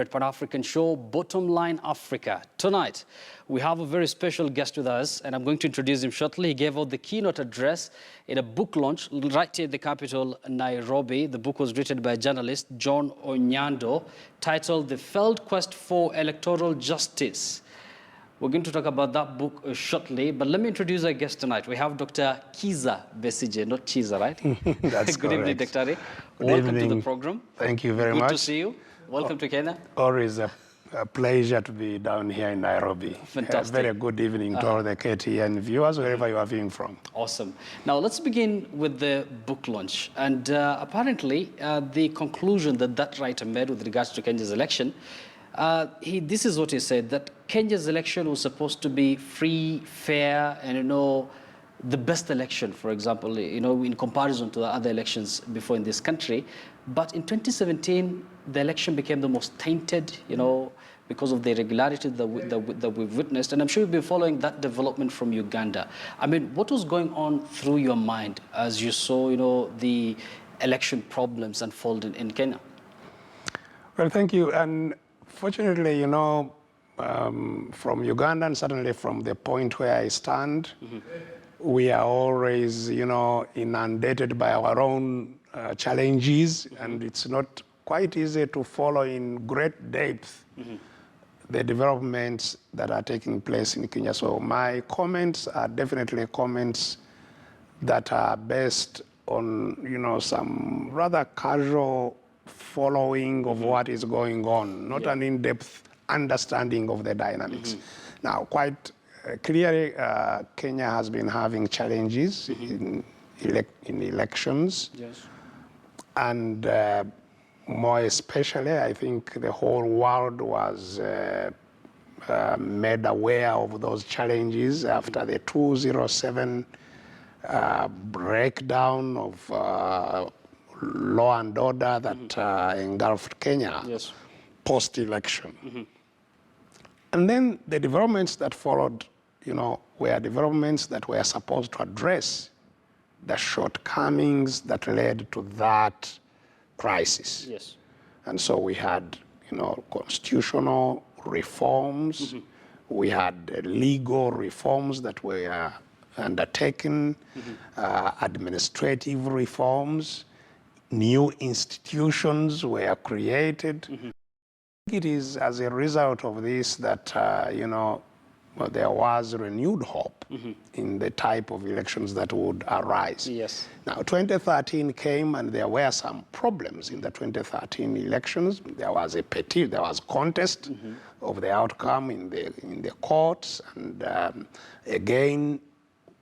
Pan-African show, Bottomline Africa. Tonight, we have a very special guest with us, and I'm going to introduce him shortly. He gave out the keynote address in a book launch right here in the capital, Nairobi. The book was written by journalist John Onyando, titled The Failed Quest for Electoral Justice. We're going to talk about that book shortly, but let me introduce our guest tonight. We have Dr. Kizza Besigye, not Chiza, right? That's Good evening, Dr. Welcome to the program. Thank you very much. Good to see you. Welcome to Kenya. Always a pleasure to be down here in Nairobi. Fantastic. Very good evening to all the KTN viewers, wherever you are viewing from. Awesome. Now, let's begin with the book launch. And apparently, the conclusion that writer made with regards to Kenya's election, this is what he said, that Kenya's election was supposed to be free, fair, and, the best election, for example, in comparison to the other elections before in this country. But in 2017, the election became the most tainted, because of the irregularities that we've witnessed. And I'm sure you've been following that development from Uganda. I mean, what was going on through your mind as you saw, the election problems unfold in Kenya? Well, thank you. And fortunately, from Uganda, and certainly from the point where I stand, we are always, inundated by our own challenges, and it's not quite easy to follow in great depth the developments that are taking place in Kenya. So my comments are definitely comments that are based on, some rather casual following of what is going on, not an in-depth understanding of the dynamics. Now, quite clearly, Kenya has been having challenges in elections. Yes. And more especially, I think the whole world was made aware of those challenges after the 2007 breakdown of law and order that engulfed Kenya post-election. And then the developments that followed, were developments that were supposed to address the shortcomings that led to that crisis. Yes. And so we had, constitutional reforms, we had legal reforms that were undertaken, administrative reforms, new institutions were created. It is as a result of this that, there was renewed hope in the type of elections that would arise. Yes. Now, 2013 came, and there were some problems in the 2013 elections. There was there was contest of the outcome in the courts, and again,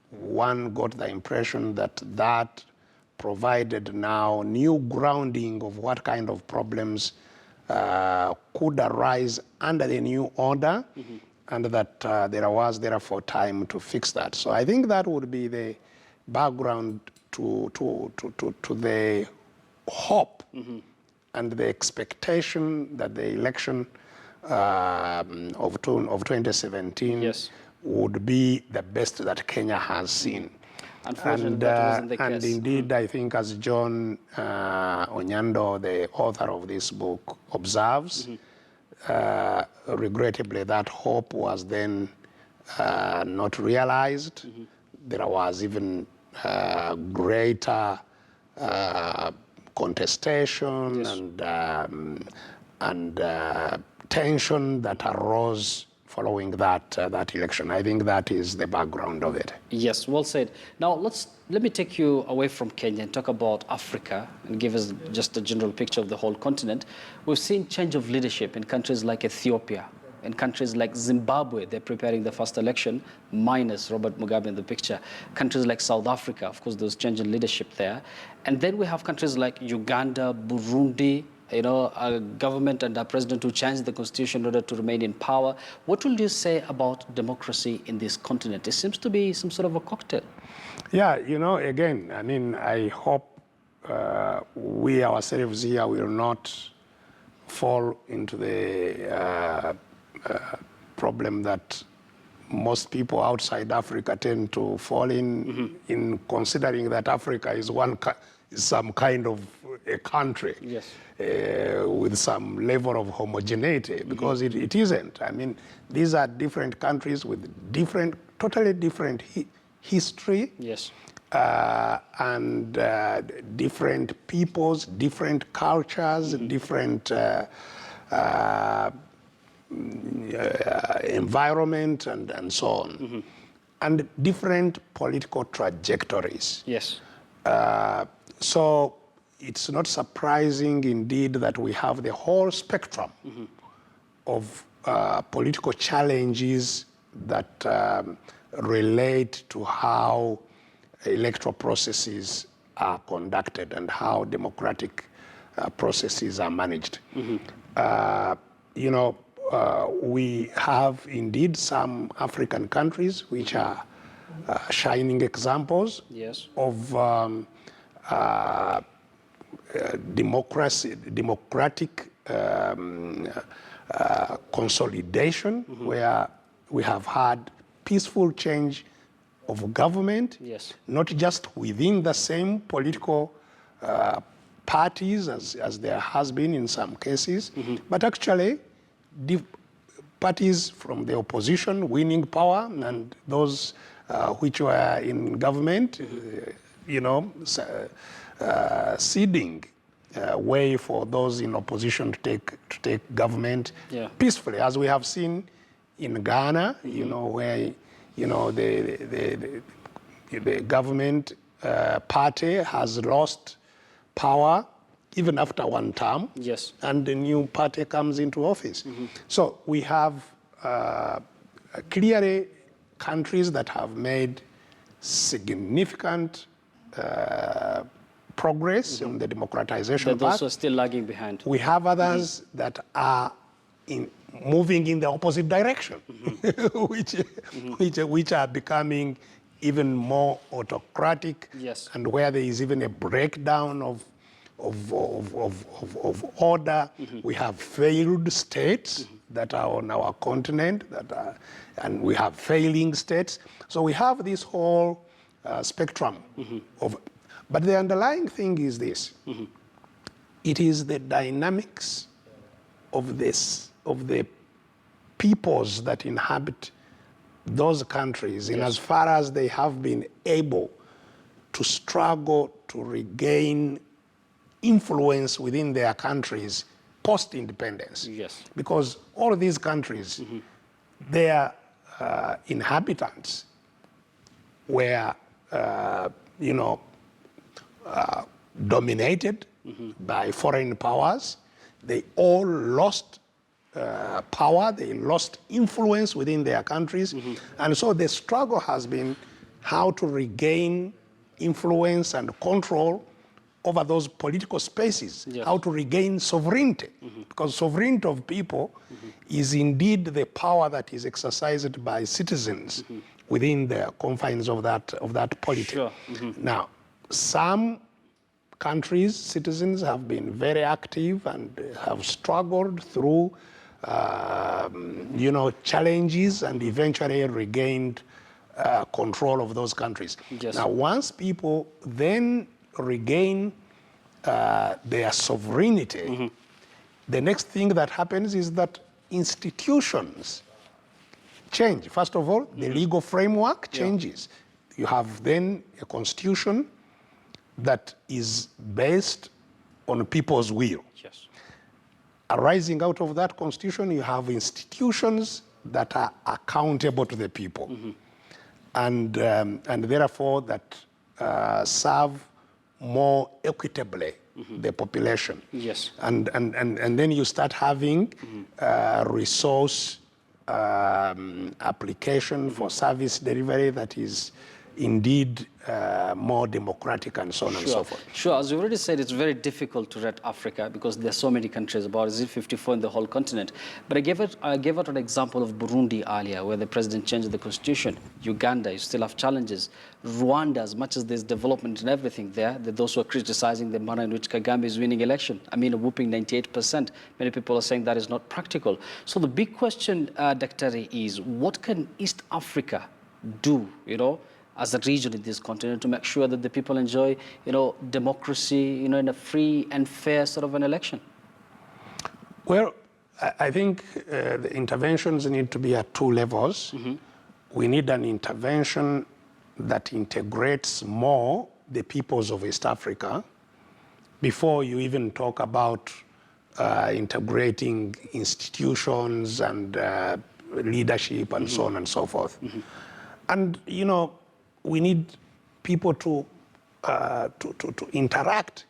one got the impression that that provided now new grounding of what kind of problems could arise under the new order, and that there was therefore time to fix that. So I think that would be the background to the hope and the expectation that the election of 2017 would be the best that Kenya has seen. Unfortunately, that wasn't the case. And indeed, I think as John Onyando, the author of this book, observes, regrettably, that hope was then not realized. There was even greater contestation and tension that arose following that election. I think that is the background of it. Yes, well said. Now, let me take you away from Kenya and talk about Africa and give us just a general picture of the whole continent. We've seen change of leadership in countries like Ethiopia, in countries like Zimbabwe. They're preparing the first election, minus Robert Mugabe in the picture. Countries like South Africa, of course, there's change in leadership there. And then we have countries like Uganda, Burundi, a government and a president who changed the constitution in order to remain in power. What will you say about democracy in this continent? It seems to be some sort of a cocktail. Yeah, again, I mean, I hope we ourselves here will not fall into the problem that most people outside Africa tend to fall in considering that Africa is some kind of a country Yes. with some level of homogeneity, because it isn't. I mean, these are different countries with totally different history. Yes. And different peoples, different cultures, different environment, and so on, and different political trajectories. Yes. So it's not surprising indeed that we have the whole spectrum of political challenges that relate to how electoral processes are conducted and how democratic processes are managed. You know, we have indeed some African countries which are shining examples Yes. of democratic consolidation, where we have had peaceful change of government, Yes. not just within the same political parties as there has been in some cases, but actually parties from the opposition winning power and those which were in government, you know, ceding way for those in opposition to take government peacefully, as we have seen in Ghana, you know, where, you know, the government party has lost power even after one term. Yes. And the new party comes into office. So we have clearly countries that have made significant progress on the democratization They're path. also still lagging behind. We have others that are moving in the opposite direction, which are becoming even more autocratic, Yes. and where there is even a breakdown of order. We have failed states that are on our continent, and we have failing states. So we have this whole spectrum of. But the underlying thing is this: it is the dynamics of the peoples that inhabit those countries, in as far as they have been able to struggle to regain influence within their countries post-independence. Yes. Because all of these countries, their inhabitants were, you know, dominated by foreign powers. They all lost power, they lost influence within their countries. And so the struggle has been how to regain influence and control over those political spaces, how to regain sovereignty. Because sovereignty of people is indeed the power that is exercised by citizens within the confines of that polity. Sure. Now, some countries, citizens have been very active and have struggled through you know, challenges and eventually regained control of those countries. Yes. Now, once people then regain their sovereignty, the next thing that happens is that institutions change. First of all, the legal framework changes. You have then a constitution that is based on people's will. Yes. Arising out of that constitution, you have institutions that are accountable to the people, and therefore that serve more equitably the population. Yes. And then you start having resource application for service delivery that is indeed more democratic, and so on and so forth. Sure, as you already said, it's very difficult to rate Africa because there's so many countries, about 54 in the whole continent. But I gave out an example of Burundi earlier, where the president changed the constitution. Uganda, you still have challenges. Rwanda, as much as there's development and everything there, those who are criticizing the manner in which Kagame is winning election. I mean, a whooping 98%. Many people are saying that is not practical. So the big question, Dr. is, what can East Africa do, you know, as a region in this continent to make sure that the people enjoy, democracy, in a free and fair sort of an election? Well, I think the interventions need to be at two levels. We need an intervention that integrates more the peoples of East Africa before you even talk about integrating institutions and leadership and so on and so forth. And, we need people to interact.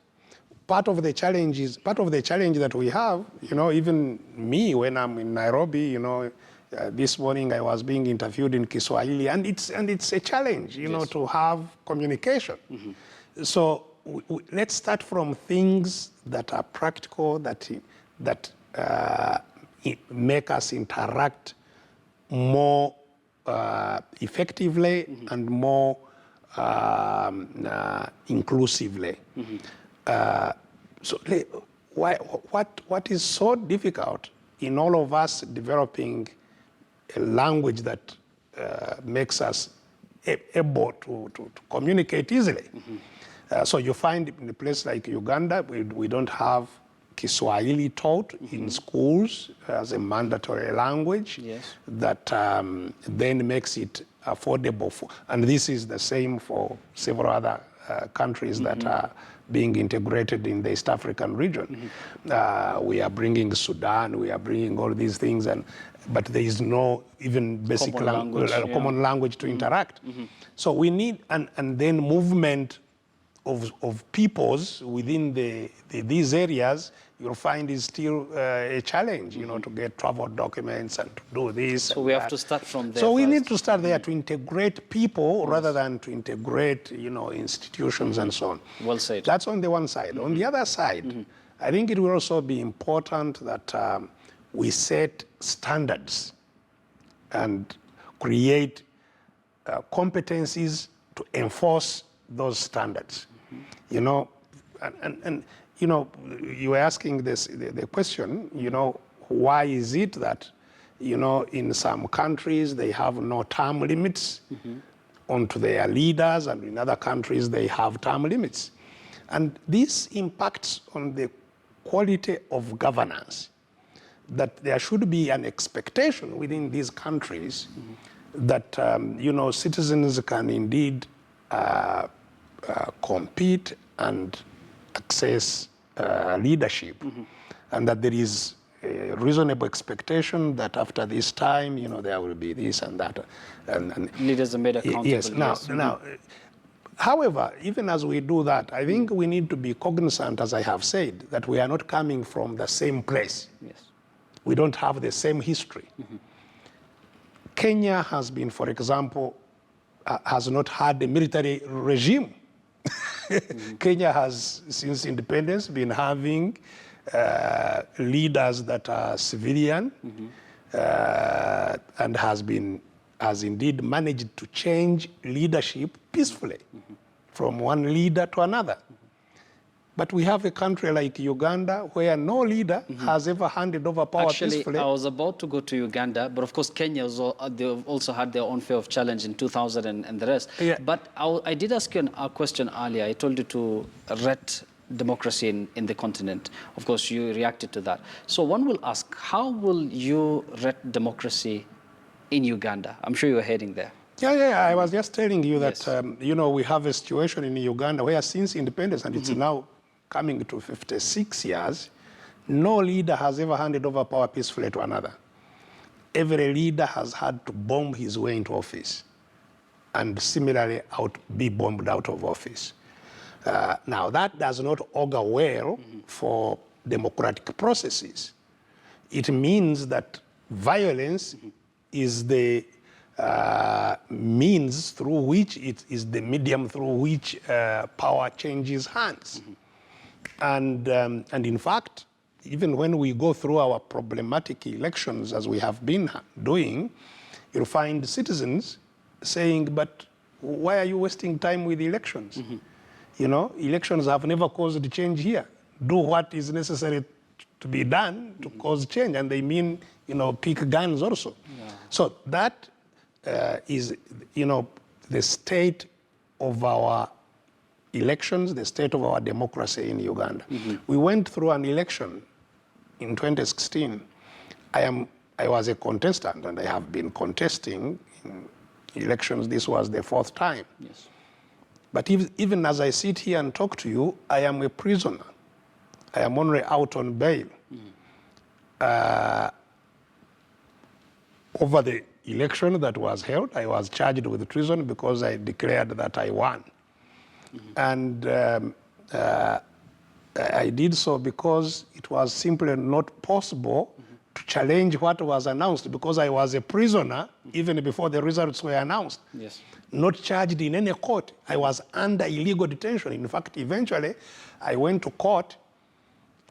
Part of the challenge that we have, even me when I'm in Nairobi, this morning I was being interviewed in Kiswahili, and it's a challenge, Yes. to have communication. So let's start from things that are practical, that make us interact more effectively and more inclusively. So what is so difficult in all of us developing a language that makes us able to communicate easily? So you find in a place like Uganda, we don't have Kiswahili taught in schools as a mandatory language. Yes. That then makes it affordable and this is the same for several other countries that are being integrated in the East African region. We are bringing Sudan, we are bringing all these things, but there is no even basic common language to interact. So we need, and then movement of peoples within these areas, you'll find is still a challenge, to get travel documents and to do this. So we have to start from there. So we first. need to start there to integrate people rather than to integrate, institutions and so on. Well said. That's on the one side. On the other side, I think it will also be important that we set standards and create competencies to enforce those standards. You were asking the question, why is it that, in some countries they have no term limits onto their leaders, and in other countries they have term limits. And this impacts on the quality of governance, that there should be an expectation within these countries that, citizens can indeed compete and access leadership, and that there is a reasonable expectation that after this time, there will be this and that. And leaders are made accountable. Yes. Now, however, even as we do that, I think we need to be cognizant, as I have said, that we are not coming from the same place. Yes. We don't have the same history. Kenya has been, for example, has not had a military regime. Kenya has, since independence, been having leaders that are civilian, and has indeed managed to change leadership peacefully from one leader to another. But we have a country like Uganda where no leader has ever handed over power peacefully. I was about to go to Uganda, but of course Kenya they also had their own fair of challenge in 2000 and the rest. Yeah. But I did ask you a question earlier. I told you to rate democracy in the continent. Of course, you reacted to that. So one will ask, how will you rate democracy in Uganda? I'm sure you're heading there. Yeah, I was just telling you that, Yes. We have a situation in Uganda where since independence, and it's now coming to 56 years, no leader has ever handed over power peacefully to another. Every leader has had to bomb his way into office, and similarly be bombed out of office. Now, that does not augur well for democratic processes. It means that violence is the means through which, it is the medium through which power changes hands. And in fact, even when we go through our problematic elections, as we have been doing, you'll find citizens saying, but why are you wasting time with elections? Elections have never caused change here. Do what is necessary to be done to cause change. And they mean, pick guns also. Yeah. So that is, the state of our elections, the state of our democracy in Uganda. We went through an election in 2016. I was a contestant, and I have been contesting in elections. This was the 4th time. Yes. But even as I sit here and talk to you, I am a prisoner. I am only out on bail. Over the election that was held, I was charged with treason because I declared that I won. And I did so because it was simply not possible to challenge what was announced, because I was a prisoner even before the results were announced. Yes. Not charged in any court. I was under illegal detention. In fact, eventually, I went to court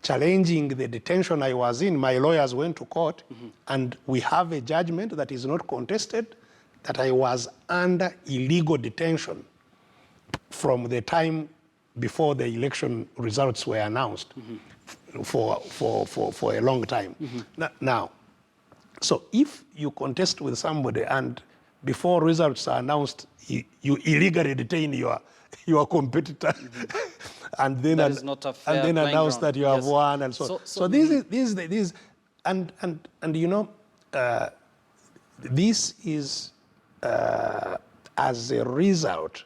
challenging the detention I was in. My lawyers went to court, and we have a judgment that is not contested that I was under illegal detention from the time before the election results were announced for a long time. Now, so if you contest with somebody and before results are announced, you illegally detain your competitor, and then announce that you have won, and so. So this is and you know, this is as a result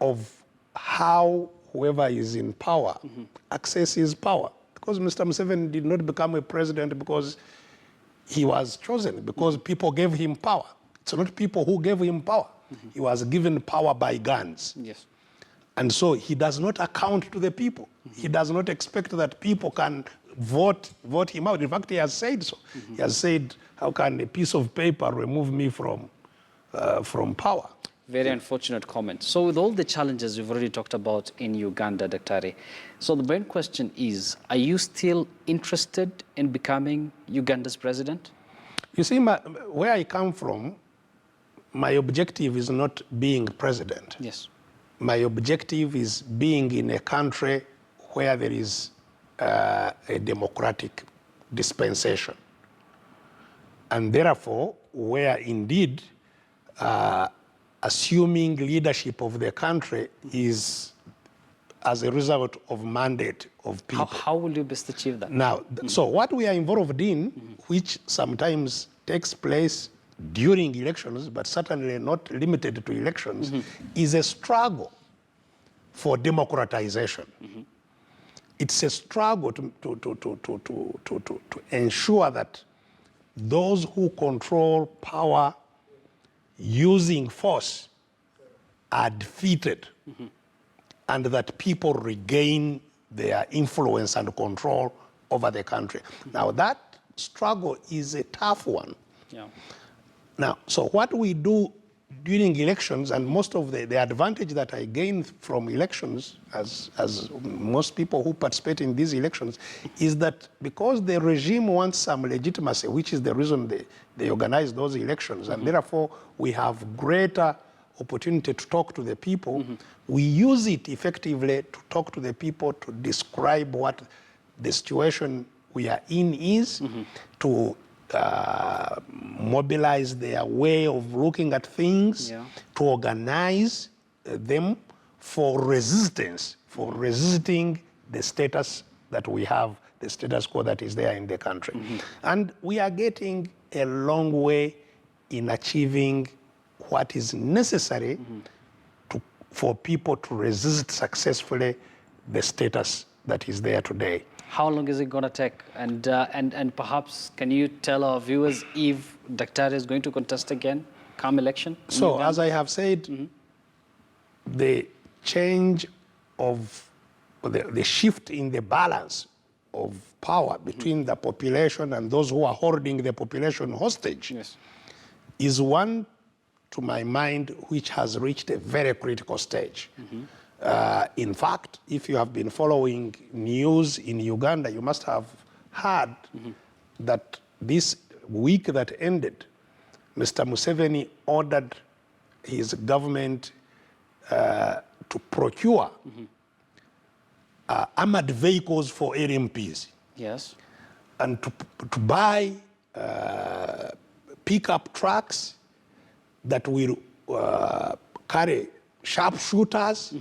of how whoever is in power accesses power. Because Mr. Museveni did not become a president because he was chosen, because people gave him power. It's not people who gave him power. He was given power by guns. Yes. And so he does not account to the people. He does not expect that people can vote him out. In fact, he has said so. He has said, how can a piece of paper remove me from power? Very unfortunate comment. So with all the challenges we've already talked about in Uganda, Dr. So the main question is, are you still interested in becoming Uganda's president? You see, where I come from, my objective is not being president. Yes. My objective is being in a country where there is a democratic dispensation. And therefore, where indeed assuming leadership of the country is as a result of mandate of people. How will you best achieve that? Now, so what we are involved in, which sometimes takes place during elections, but certainly not limited to elections, is a struggle for democratization. It's a struggle to ensure that those who control power using force are defeated, and that people regain their influence and control over the country. Now, that struggle is a tough one. Yeah. Now, so what we do during elections, and most of the advantage that I gain from elections, as most people who participate in these elections, is that because the regime wants some legitimacy, which is the reason they organize those elections, and therefore we have greater opportunity to talk to the people, we use it effectively to talk to the people, to describe what the situation we are in is, to mobilize their way of looking at things, to organize them for resistance, for resisting the status that we have, the status quo that is there in the country. And we are getting a long way in achieving what is necessary for people to resist successfully the status that is there today. How long is it going to take? And perhaps can you tell our viewers if Dr. is going to contest again come election? So as I have said, the change of the shift in the balance of power between the population and those who are holding the population hostage is one, to my mind, which has reached a very critical stage. In fact, if you have been following news in Uganda, you must have heard that this week that ended, Mr. Museveni ordered his government to procure armored vehicles for LMPs. Yes. And to buy pickup trucks that will carry sharpshooters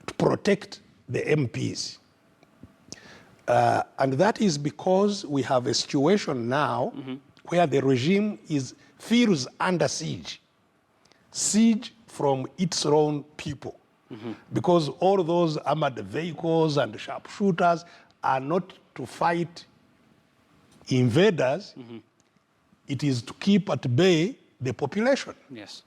to protect the MPs. And that is because we have a situation now where the regime feels under siege. Siege from its own people. Because all those armored vehicles and sharpshooters are not to fight invaders, it is to keep at bay the population. Yes.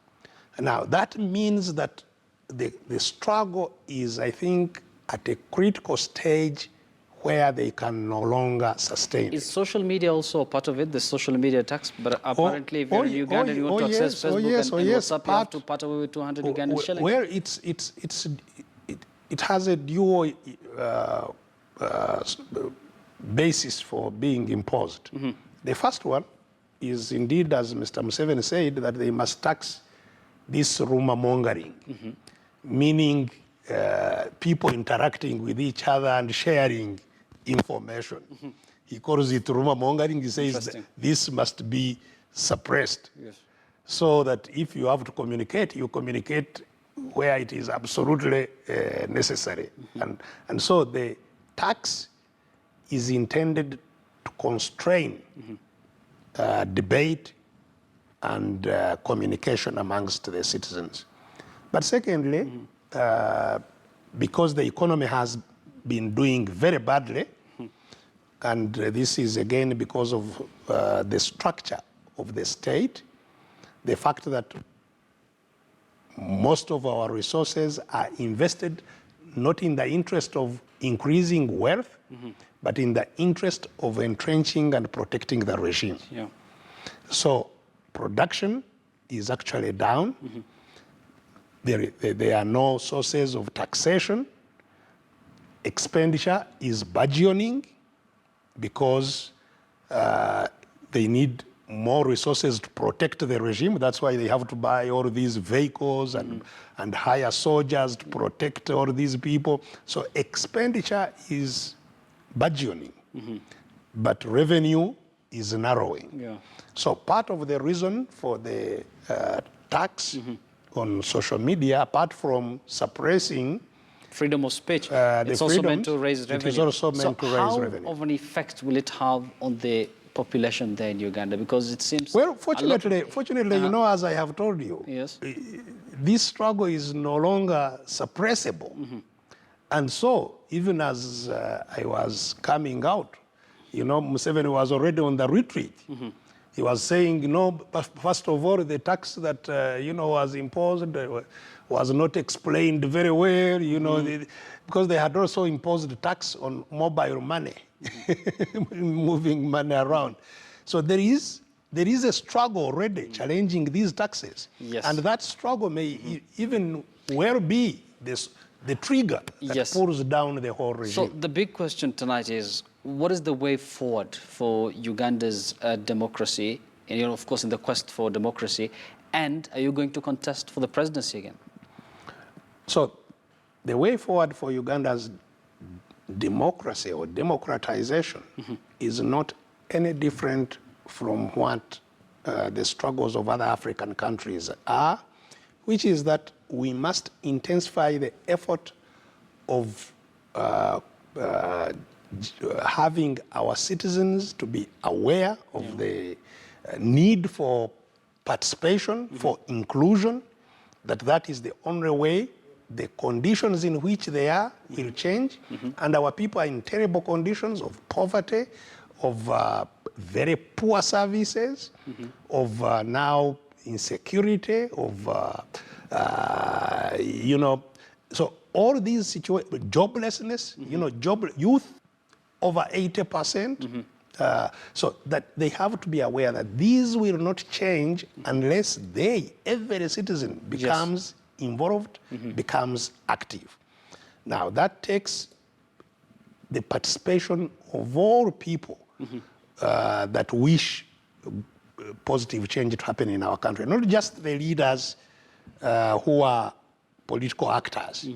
Now, that means that the struggle is, I think, at a critical stage where they can no longer sustain. Is social media also a part of it, the social media attacks? But apparently, if you're in Uganda and you want to access Facebook and WhatsApp, you have to part away with 200 Ugandan shillings. Where it has a dual basis for being imposed. The first one is indeed, as Mr. Museveni said, that they must tax this rumor mongering, meaning people interacting with each other and sharing information. He calls it rumor mongering. He says that this must be suppressed. Yes. So that if you have to communicate, you communicate where it is absolutely necessary. And so the tax is intended to constrain debate and communication amongst the citizens. But secondly, because the economy has been doing very badly, and this is again because of the structure of the state, the fact that most of our resources are invested not in the interest of increasing wealth, but in the interest of entrenching and protecting the regime. Yeah. So production is actually down. There are no sources of taxation. Expenditure is burgeoning because they need more resources to protect the regime. That's why they have to buy all these vehicles and hire soldiers to protect all these people. So expenditure is burgeoning, but revenue is narrowing. Yeah. So part of the reason for the tax on social media, apart from suppressing freedom of speech, it's also meant to raise revenue. It is also meant to raise revenue. How of an effect will it have on the population there in Uganda? Because it seems... Well, fortunately, you know, as I have told you, yes, this struggle is no longer suppressible. And so, even as I was coming out, you know, Museveni was already on the retreat. He was saying, you know, first of all, the tax that, you know, was imposed was not explained very well, you know, because they had also imposed tax on mobile money, moving money around. So there is a struggle already challenging these taxes. Yes. And that struggle may even well be the trigger that pulls down the whole regime. So the big question tonight is, what is the way forward for Uganda's democracy, and, you know, of course, in the quest for democracy, and are you going to contest for the presidency again? So the way forward for Uganda's democracy or democratization is not any different from what the struggles of other African countries are, which is that we must intensify the effort of having our citizens to be aware of the need for participation, for inclusion, that is the only way the conditions in which they are will change. And our people are in terrible conditions of poverty, of very poor services, of now insecurity, of, you know, so all these situations, joblessness, you know, youth over 80%. So that they have to be aware that these will not change unless every citizen becomes involved, becomes active. Now that takes the participation of all people that wish positive change to happen in our country, not just the leaders who are political actors.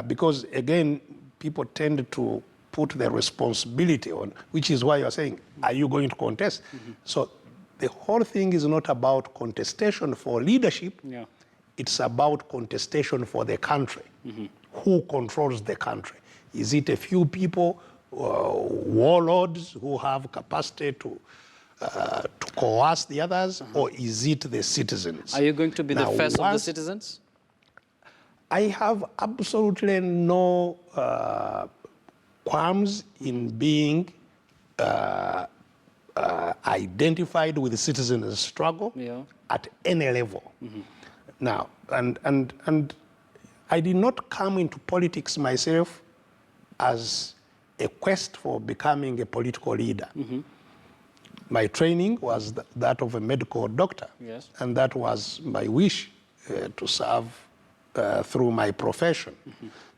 Because again, people tend to put the responsibility on, which is why you're saying, are you going to contest? So the whole thing is not about contestation for leadership. Yeah. It's about contestation for the country. Who controls the country? Is it a few people, warlords who have capacity to coerce the others, or is it the citizens? Are you going to be the face of the citizens? I have absolutely no qualms in being identified with the citizens' struggle at any level. Now, and I did not come into politics myself as a quest for becoming a political leader. My training was that of a medical doctor, and that was my wish to serve through my profession.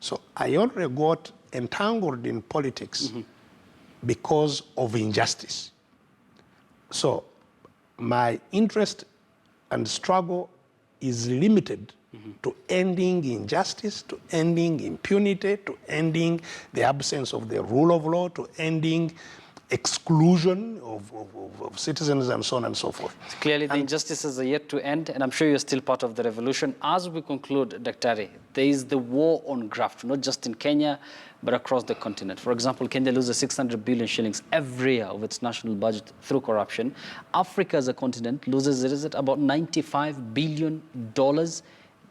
So I already got entangled in politics because of injustice. So my interest and struggle is limited to ending injustice, to ending impunity, to ending the absence of the rule of law, to ending exclusion of citizens, and so on and so forth. Clearly, the injustices are yet to end, and I'm sure you're still part of the revolution. As we conclude, Dr. there is the war on graft, not just in Kenya, but across the continent. For example, Kenya loses 600 billion shillings every year of its national budget through corruption. Africa as a continent loses, is it about $95 billion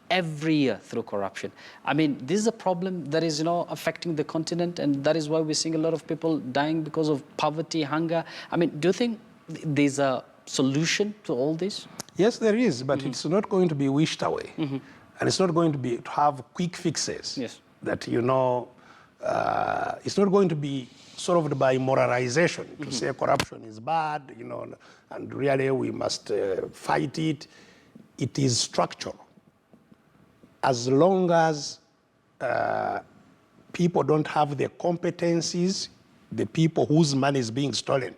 every year through corruption. I mean, this is a problem that is, affecting the continent, and that is why we're seeing a lot of people dying because of poverty, hunger. I mean, do you think there's a solution to all this? Yes, there is, but it's not going to be wished away. And it's not going to have quick fixes. Yes. That, it's not going to be solved by moralization, to say corruption is bad, and really we must fight it. It is structural. As long as people don't have the competencies, the people whose money is being stolen,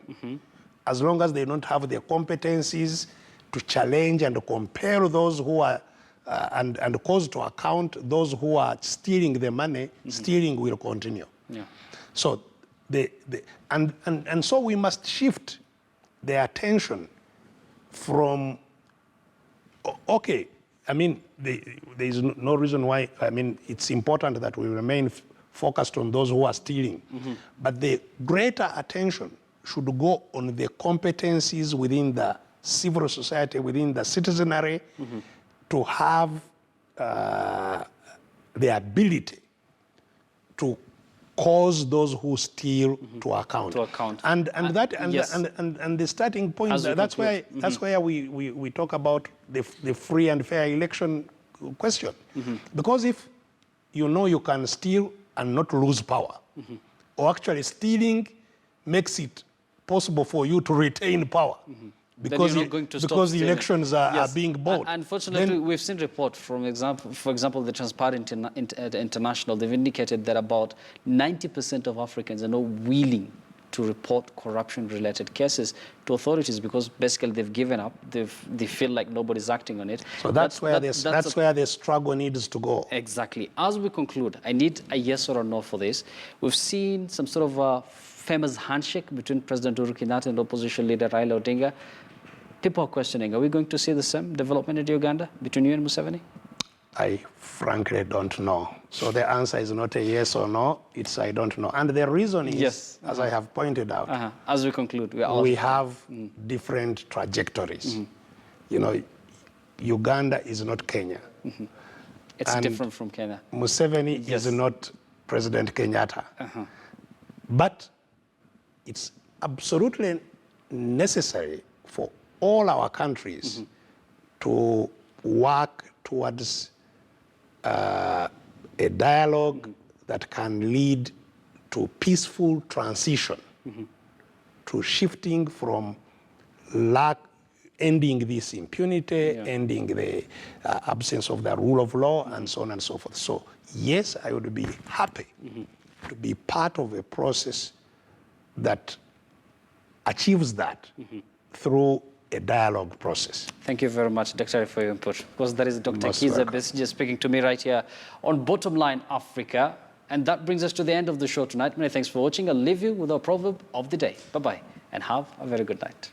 as long as they don't have the competencies to challenge and compare those who are, and cause to account those who are stealing the money, stealing will continue. Yeah. So, and so we must shift the attention from, okay, I mean, there is no reason why, it's important that we remain focused on those who are stealing. But the greater attention should go on the competencies within the civil society, within the citizenry, to have the ability to cause those who steal to account. And the starting point, that's where we talk about the free and fair election question. Because if you can steal and not lose power, or actually stealing makes it possible for you to retain power, because the elections are being bought. Unfortunately, we've seen reports from for example, the Transparent International. They've indicated that about 90% of Africans are not willing to report corruption-related cases to authorities because basically they've given up. They feel like nobody's acting on it. So that's where the struggle needs to go. Exactly. As we conclude, I need a yes or a no for this. We've seen some sort of a famous handshake between President Uhuru Kenyatta and opposition leader Raila Odinga. People are questioning, are we going to see the same development in Uganda between you and Museveni? I frankly don't know. So the answer is not a yes or no, it's I don't know. And the reason is, as I have pointed out, as we conclude, we have different trajectories. Uganda is not Kenya. It's different from Kenya. Museveni is not President Kenyatta. But it's absolutely necessary for all our countries to work towards a dialogue that can lead to peaceful transition, to shifting from ending this impunity, ending the absence of the rule of law, and so on and so forth. So yes, I would be happy to be part of a process that achieves that through a dialogue process. Thank you very much, Dr. for your input. Of course, that is Dr. Kizza Besigye speaking to me right here on Bottomline Africa. And that brings us to the end of the show tonight. Many thanks for watching. I'll leave you with our proverb of the day. Bye-bye, and have a very good night.